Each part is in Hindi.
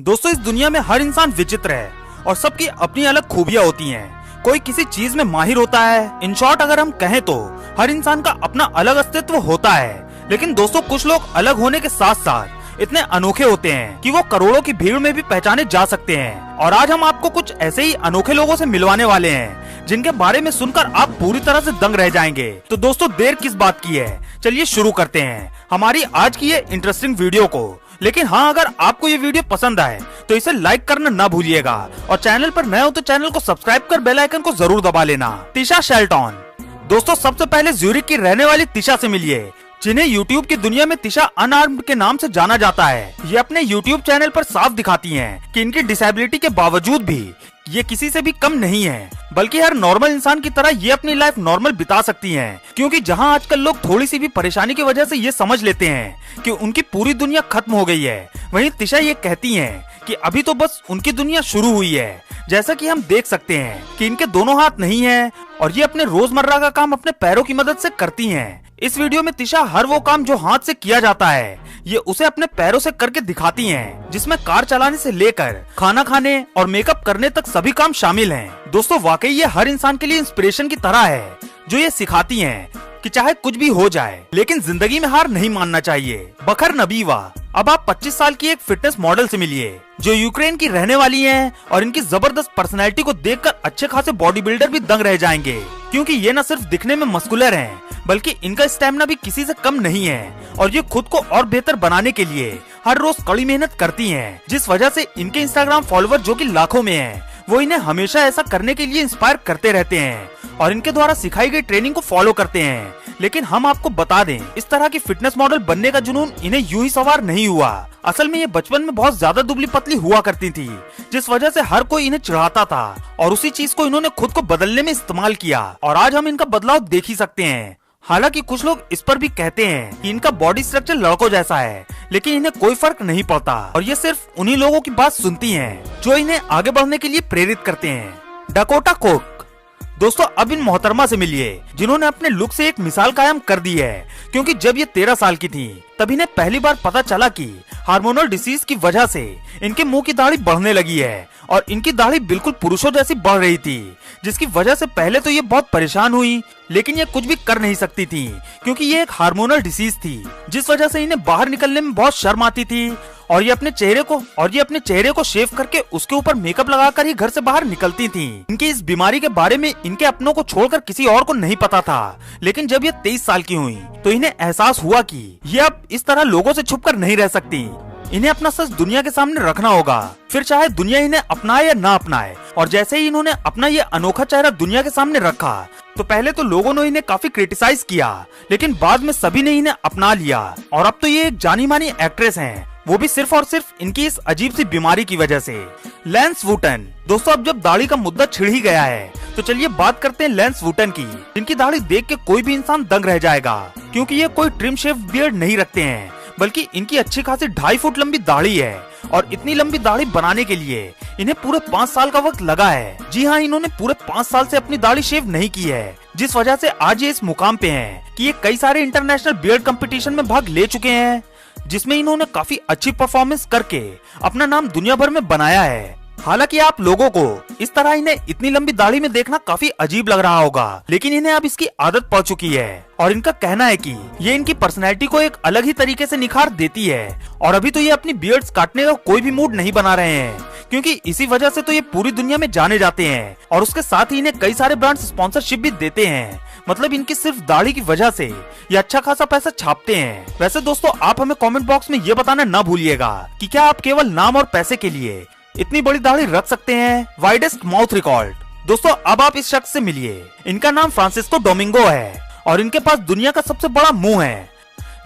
दोस्तों, इस दुनिया में हर इंसान विचित्र है और सबकी अपनी अलग खूबियां होती हैं। कोई किसी चीज में माहिर होता है। इन शॉर्ट अगर हम कहें तो हर इंसान का अपना अलग अस्तित्व होता है। लेकिन दोस्तों, कुछ लोग अलग होने के साथ साथ इतने अनोखे होते हैं कि वो करोड़ों की भीड़ में भी पहचाने जा सकते हैं। और आज हम आपको कुछ ऐसे ही अनोखे लोगों से मिलवाने वाले हैं जिनके बारे में सुनकर आप पूरी तरह से दंग रह जाएंगे। तो दोस्तों, देर किस बात की है, चलिए शुरू करते हैं हमारी आज की ये इंटरेस्टिंग वीडियो को। लेकिन हाँ, अगर आपको ये वीडियो पसंद आए तो इसे लाइक करना ना भूलिएगा और चैनल पर नए हो तो चैनल को सब्सक्राइब कर बेल आइकन को जरूर दबा लेना। तिशा शेल्टन। दोस्तों, सबसे पहले ज्यूरिख की रहने वाली तिशा से मिलिए, जिन्हें यूट्यूब की दुनिया में तिशा अनआर्म्ड के नाम से जाना जाता है। ये अपने यूट्यूब चैनल पर साफ दिखाती हैं कि इनकी डिसेबिलिटी के बावजूद भी ये किसी से भी कम नहीं है, बल्कि हर नॉर्मल इंसान की तरह ये अपनी लाइफ नॉर्मल बिता सकती हैं। क्योंकि जहां आजकल लोग थोड़ी सी भी परेशानी की वजह से ये समझ लेते हैं कि उनकी पूरी दुनिया खत्म हो गई है, वहीं तिशा ये कहती हैं कि अभी तो बस उनकी दुनिया शुरू हुई है। जैसा कि हम देख सकते हैं कि इनके दोनों हाथ नहीं हैं और ये अपने रोजमर्रा का काम अपने पैरों की मदद से करती हैं। इस वीडियो में तिशा हर वो काम जो हाथ से किया जाता है ये उसे अपने पैरों से करके दिखाती हैं, जिसमें कार चलाने से लेकर खाना खाने और मेकअप करने तक सभी काम शामिल हैं। दोस्तों, वाकई ये हर इंसान के लिए इंस्पिरेशन की तरह है, जो ये सिखाती हैं कि चाहे कुछ भी हो जाए लेकिन जिंदगी में हार नहीं मानना चाहिए। बखर नबीवा। अब आप 25 साल की एक फिटनेस मॉडल से मिलिए जो यूक्रेन की रहने वाली हैं और इनकी जबरदस्त पर्सनैलिटी को देखकर अच्छे खासे बॉडी बिल्डर भी दंग रह जाएंगे। क्योंकि ये न सिर्फ दिखने में मस्कुलर हैं, बल्कि इनका स्टैमिना भी किसी से कम नहीं है और ये खुद को और बेहतर बनाने के लिए हर रोज कड़ी मेहनत करती हैं, जिस वजह से इनके इंस्टाग्राम फॉलोवर जो कि लाखों में हैं, वो इन्हें हमेशा ऐसा करने के लिए इंस्पायर करते रहते हैं और इनके द्वारा सिखाई गई ट्रेनिंग को फॉलो करते हैं। लेकिन हम आपको बता दें, इस तरह की फिटनेस मॉडल बनने का जुनून इन्हें यूं ही सवार नहीं हुआ। असल में ये बचपन में बहुत ज्यादा दुबली पतली हुआ करती थी, जिस वजह से हर कोई इन्हें चिढ़ाता था और उसी चीज को इन्होंने खुद को बदलने में इस्तेमाल किया और आज हम इनका बदलाव देख ही सकते हैं। हालांकि कुछ लोग इस पर भी कहते हैं कि इनका बॉडी स्ट्रक्चर लड़कों जैसा है, लेकिन इन्हें कोई फर्क नहीं पड़ता और ये सिर्फ उन्हीं लोगों की बात सुनती हैं जो इन्हें आगे बढ़ने के लिए प्रेरित करते हैं। Dakota Coke. दोस्तों, अब इन मोहतरमा से मिलिए जिन्होंने अपने लुक से एक मिसाल कायम कर दी है। क्योंकि जब ये 13 साल की थी तब इन्हें पहली बार पता चला कि हार्मोनल डिसीज की वजह से इनके मुंह की दाढ़ी बढ़ने लगी है और इनकी दाढ़ी बिल्कुल पुरुषों जैसी बढ़ रही थी, जिसकी वजह से पहले तो ये बहुत परेशान हुई, लेकिन ये कुछ भी कर नहीं सकती थी क्योंकि ये एक हार्मोनल डिसीज थी, जिस वजह से इन्हें बाहर निकलने में बहुत शर्म आती थी और ये अपने चेहरे को शेव करके उसके ऊपर मेकअप लगाकर ही घर से बाहर निकलती थी। इनकी इस बीमारी के बारे में इनके अपनों को छोड़कर किसी और को नहीं पता था, लेकिन जब ये 23 साल की हुई तो इन्हें एहसास हुआ कि ये अब इस तरह लोगों से छुपकर नहीं रह सकती। इन्हें अपना सच दुनिया के सामने रखना होगा, फिर चाहे दुनिया इन्हें अपनाए या ना अपनाए। और जैसे ही इन्होंने अपना ये अनोखा चेहरा दुनिया के सामने रखा तो पहले तो लोगों ने इन्हें काफी क्रिटिसाइज किया, लेकिन बाद में सभी ने इन्हें अपना लिया और अब तो ये एक जानी मानी एक्ट्रेस हैं, वो भी सिर्फ और सिर्फ इनकी इस अजीब सी बीमारी की वजह से। Lens Vuitton. दोस्तों, अब जब दाढ़ी का मुद्दा छिड़ ही गया है तो चलिए बात करते हैं लैंस वुटन की, जिनकी दाढ़ी देख के कोई भी इंसान दंग रह जाएगा। क्योंकि ये कोई ट्रिम शेव बियर्ड नहीं रखते हैं, बल्कि इनकी अच्छी खासी 2.5 फुट लंबी दाढ़ी है और इतनी लंबी दाढ़ी बनाने के लिए इन्हें पूरे 5 साल का वक्त लगा है। जी हाँ, इन्होंने पूरे 5 साल से अपनी दाढ़ी शेव नहीं की है, जिस वजह से आज ये इस मुकाम पे हैं कि ये कई सारे इंटरनेशनल बियर्ड कंपटीशन में भाग ले चुके हैं, जिसमें इन्होंने काफी अच्छी परफॉर्मेंस करके अपना नाम दुनिया भर में बनाया है। हालांकि आप लोगों को इस तरह इन्हें इतनी लंबी दाढ़ी में देखना काफी अजीब लग रहा होगा, लेकिन इन्हें अब इसकी आदत पड़ चुकी है और इनका कहना है कि ये इनकी पर्सनैलिटी को एक अलग ही तरीके से निखार देती है। और अभी तो ये अपनी बियर्ड्स काटने का कोई भी मूड नहीं बना रहे हैं, क्योंकि इसी वजह से तो ये पूरी दुनिया में जाने जाते हैं और उसके साथ ही इन्हें कई सारे ब्रांड्स स्पॉन्सरशिप भी देते हैं। मतलब इनकी सिर्फ दाढ़ी की वजह से ये अच्छा खासा पैसा छापते हैं। वैसे दोस्तों, आप हमें कमेंट बॉक्स में ये बताना ना भूलिएगा कि क्या आप केवल नाम और पैसे के लिए इतनी बड़ी दाढ़ी रख सकते हैं। Widest mouth record. दोस्तों, अब आप इस शख्स से मिलिए, इनका नाम फ्रांसिस्को डोमिंगो है और इनके पास दुनिया का सबसे बड़ा मुंह है।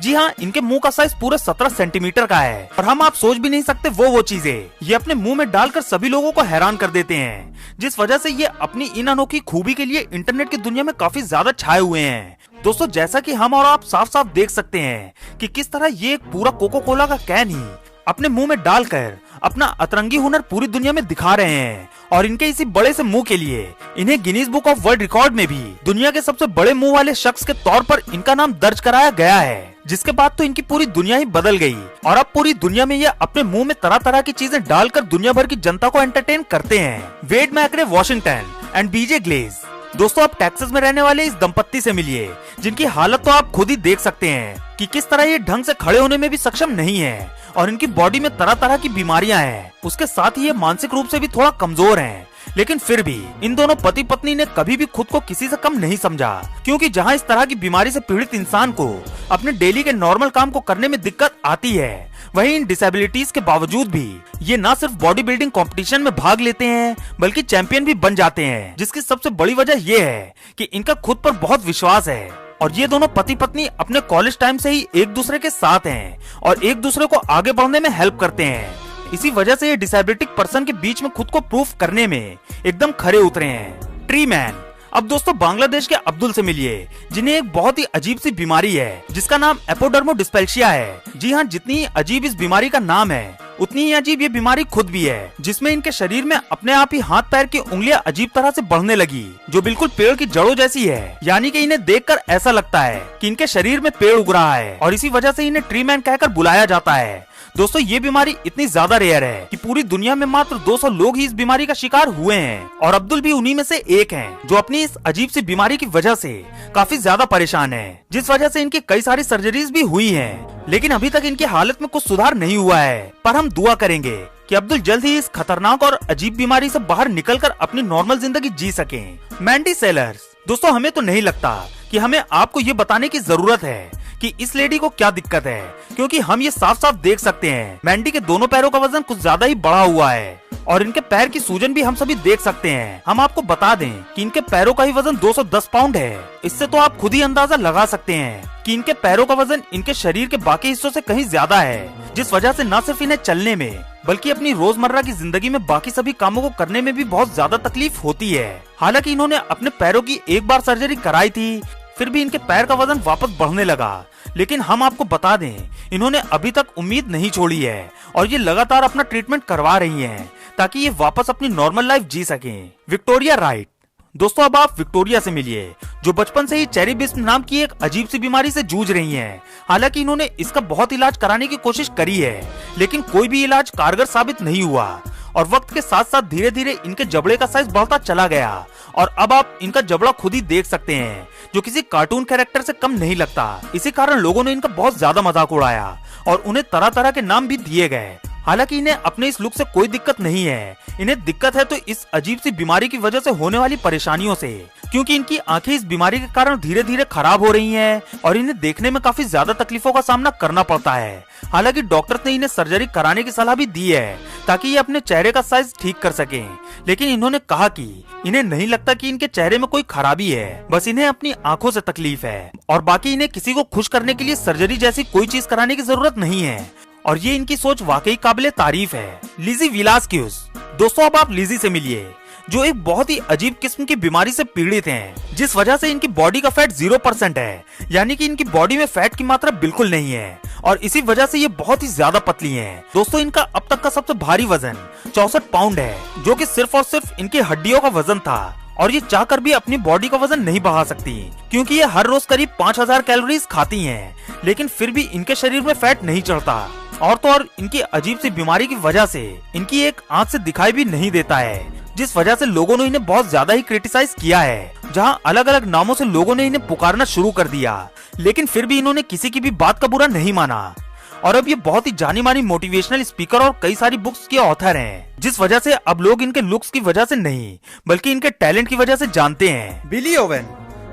जी हाँ, इनके मुंह का साइज पूरे 17 सेंटीमीटर का है और हम आप सोच भी नहीं सकते वो चीजें ये अपने मुंह में डालकर सभी लोगों को हैरान कर देते हैं, जिस वजह से ये अपनी इन अनोखी खूबी के लिए इंटरनेट की दुनिया में काफी ज्यादा छाए हुए हैं। दोस्तों, जैसा कि हम और आप साफ साफ देख सकते हैं कि किस तरह ये एक पूरा कोको कोला का कैन ही अपने मुंह में डालकर अपना अतरंगी हुनर पूरी दुनिया में दिखा रहे हैं और इनके इसी बड़े से मुंह के लिए इन्हें Guinness book of world record में भी दुनिया के सबसे बड़े मुंह वाले शख्स के तौर पर इनका नाम दर्ज कराया गया है। जिसके बाद तो इनकी पूरी दुनिया ही बदल गई और अब पूरी दुनिया में ये अपने मुंह में तरह तरह की चीजें डालकर दुनिया भर की जनता को एंटरटेन करते हैं। वेड मैकरे वॉशिंगटन एंड बीजे ग्लेज। दोस्तों आप टेक्सास में रहने वाले इस दंपत्ति से मिलिए जिनकी हालत तो आप खुद ही देख सकते हैं कि किस तरह ये ढंग से खड़े होने में भी सक्षम नहीं है और इनकी बॉडी में तरह तरह की बीमारियां हैं। उसके साथ ही ये मानसिक रूप से भी थोड़ा कमजोर हैं। लेकिन फिर भी इन दोनों पति पत्नी ने कभी भी खुद को किसी से कम नहीं समझा, क्योंकि जहां इस तरह की बीमारी से पीड़ित इंसान को अपने डेली के नॉर्मल काम को करने में दिक्कत आती है, वहीं इन डिसेबिलिटीज के बावजूद भी ये न सिर्फ बॉडी बिल्डिंग कंपटीशन में भाग लेते हैं बल्कि चैंपियन भी बन जाते हैं। जिसकी सबसे बड़ी वजह ये है कि इनका खुद पर बहुत विश्वास है और ये दोनों पति पत्नी अपने कॉलेज टाइम से ही एक दूसरे के साथ हैं और एक दूसरे को आगे बढ़ने में हेल्प करते हैं। इसी वजह से ये डिसेबिलिटिक पर्सन के बीच में खुद को प्रूफ करने में एकदम खरे उतरे हैं। Tree man. अब दोस्तों बांग्लादेश के अब्दुल से मिलिए जिन्हें एक बहुत ही अजीब सी बीमारी है जिसका नाम एपोडर्मोडिस्पेल्सिया है। जी हाँ, जितनी अजीब इस बीमारी का नाम है उतनी ही अजीब ये बीमारी खुद भी है, जिसमें इनके शरीर में अपने आप ही हाथ पैर की उंगलियां अजीब तरह से बढ़ने लगी जो बिल्कुल पेड़ की जड़ों जैसी है। यानी कि इन्हें देखकर ऐसा लगता है कि इनके शरीर में पेड़ उग रहा है और इसी वजह से इन्हें ट्री मैन कहकर बुलाया जाता है। दोस्तों ये बीमारी इतनी ज्यादा रेयर है कि पूरी दुनिया में मात्र 200 लोग ही इस बीमारी का शिकार हुए हैं और अब्दुल भी उन्हीं में से एक हैं जो अपनी इस अजीब सी बीमारी की वजह से काफी ज्यादा परेशान है, जिस वजह से इनकी कई सारी सर्जरीज भी हुई हैं। लेकिन अभी तक इनकी हालत में कुछ सुधार नहीं हुआ है, पर हम दुआ करेंगे कि अब्दुल जल्द ही इस खतरनाक और अजीब बीमारी से बाहर निकलकर अपनी नॉर्मल जिंदगी जी सकें। मैंडी सेलर्स। दोस्तों हमें तो नहीं लगता कि हमें आपको ये बताने की जरूरत है कि इस लेडी को क्या दिक्कत है, क्योंकि हम ये साफ साफ देख सकते हैं मैंडी के दोनों पैरों का वजन कुछ ज्यादा ही बढ़ा हुआ है और इनके पैर की सूजन भी हम सभी देख सकते हैं। हम आपको बता दें कि इनके पैरों का ही वजन 210 पाउंड है। इससे तो आप खुद ही अंदाजा लगा सकते हैं कि इनके पैरों का वजन इनके शरीर के बाकी हिस्सों से कहीं ज्यादा है, जिस वजह से न सिर्फ इन्हें चलने में बल्कि अपनी रोजमर्रा की जिंदगी में बाकी सभी कामों को करने में भी बहुत ज्यादा तकलीफ होती है। हालांकि इन्होंने अपने पैरों की एक बार सर्जरी कराई थी, फिर भी इनके पैर का वजन वापस बढ़ने लगा। लेकिन हम आपको बता दें इन्होंने अभी तक उम्मीद नहीं छोड़ी है और ये लगातार अपना ट्रीटमेंट करवा रही हैं ताकि ये वापस अपनी नॉर्मल लाइफ जी सकें। Victoria right. दोस्तों अब आप विक्टोरिया से मिलिए जो बचपन से ही चेरिबिस्म नाम की एक अजीब सी बीमारी से जूझ रही हैं। हालांकि इन्होंने इसका बहुत इलाज कराने की कोशिश करी है लेकिन कोई भी इलाज कारगर साबित नहीं हुआ और वक्त के साथ साथ धीरे धीरे इनके जबड़े का साइज बढ़ता चला गया और अब आप इनका जबड़ा खुद ही देख सकते हैं जो किसी कार्टून कैरेक्टर से कम नहीं लगता। इसी कारण लोगों ने इनका बहुत ज्यादा मजाक उड़ाया और उन्हें तरह तरह के नाम भी दिए गए। हालांकि इन्हें अपने इस लुक से कोई दिक्कत नहीं है, इन्हें दिक्कत है तो इस अजीब सी बीमारी की वजह से होने वाली परेशानियों से, क्योंकि इनकी आंखें इस बीमारी के कारण धीरे धीरे खराब हो रही हैं और इन्हें देखने में काफी ज्यादा तकलीफों का सामना करना पड़ता है। हालांकि डॉक्टर ने इन्हें सर्जरी कराने की सलाह भी दी है ताकि ये अपने चेहरे का साइज ठीक कर सकें, लेकिन इन्होंने कहा कि इन्हें नहीं लगता कि इनके चेहरे में कोई खराबी है, बस इन्हें अपनी आंखों से तकलीफ है और बाकी इन्हें किसी को खुश करने के लिए सर्जरी जैसी कोई चीज कराने की जरूरत नहीं है और ये इनकी सोच वाकई काबिले तारीफ है। लिजी विलास्क्यूज। दोस्तों अब आप लिजी से मिलिए जो एक बहुत ही अजीब किस्म की बीमारी से पीड़ित हैं, जिस वजह से इनकी बॉडी का फैट 0% है, यानी कि इनकी बॉडी में फैट की मात्रा बिल्कुल नहीं है और इसी वजह से ये बहुत ही ज्यादा पतली हैं। दोस्तों इनका अब तक का सबसे भारी वजन 64 पाउंड है, जो कि सिर्फ और सिर्फ इनकी हड्डियों का वजन था और ये चाहकर भी अपनी बॉडी का वजन नहीं बढ़ा सकती क्योंकि ये हर रोज करीब 5000 कैलोरीज खाती हैं, लेकिन फिर भी इनके शरीर में फैट नहीं चढ़ता और तो और इनकी अजीब सी बीमारी की वजह से इनकी एक आंख से दिखाई भी नहीं देता है, जिस वजह से लोगों ने इन्हें बहुत ज्यादा ही क्रिटिसाइज किया है। जहां अलग अलग नामों से लोगों ने इन्हें पुकारना शुरू कर दिया, लेकिन फिर भी इन्होंने किसी की भी बात का बुरा नहीं माना और अब ये बहुत ही जानी मानी मोटिवेशनल स्पीकर और कई सारी बुक्स के ऑथर हैं, जिस वजह से अब लोग इनके लुक्स की वजह से नहीं बल्कि इनके टैलेंट की वजह से जानते हैं। बिली ओवन।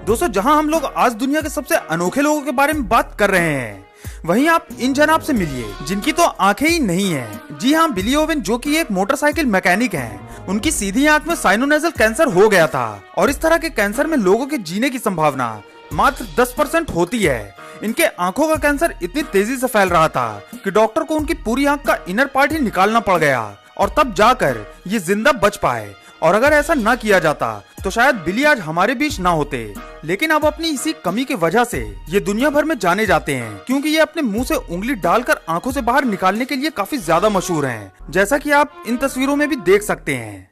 दोस्तों जहां हम लोग आज दुनिया के सबसे अनोखे लोगों के बारे में बात कर रहे हैं, वहीं आप इन जनाब से मिलिए जिनकी तो आंखें ही नहीं हैं। जी हाँ, बिली ओवन जो कि एक मोटरसाइकिल मैकेनिक हैं। उनकी सीधी आंख में साइनोनेजल कैंसर हो गया था और इस तरह के कैंसर में लोगों के जीने की संभावना मात्र 10% होती है। इनके आंखों का कैंसर इतनी तेजी से फैल रहा था कि डॉक्टर को उनकी पूरी आंख का इनर पार्ट ही निकालना पड़ गया और तब जाकर ये जिंदा बच पाए और अगर ऐसा न किया जाता तो शायद बिली आज हमारे बीच ना होते, लेकिन अब अपनी इसी कमी की वजह से ये दुनिया भर में जाने जाते हैं, क्योंकि ये अपने मुंह से उंगली डालकर आंखों से बाहर निकालने के लिए काफी ज्यादा मशहूर हैं, जैसा कि आप इन तस्वीरों में भी देख सकते हैं।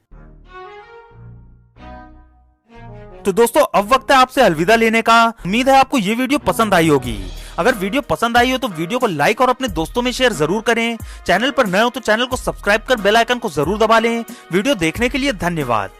तो दोस्तों अब वक्त है आपसे अलविदा लेने का। उम्मीद है आपको ये वीडियो पसंद आई होगी। अगर वीडियो पसंद आई हो तो वीडियो को लाइक और अपने दोस्तों में शेयर जरूर करें। चैनल पर नए हो तो चैनल को सब्सक्राइब कर बेल आइकन को जरूर दबा लें। वीडियो देखने के लिए धन्यवाद।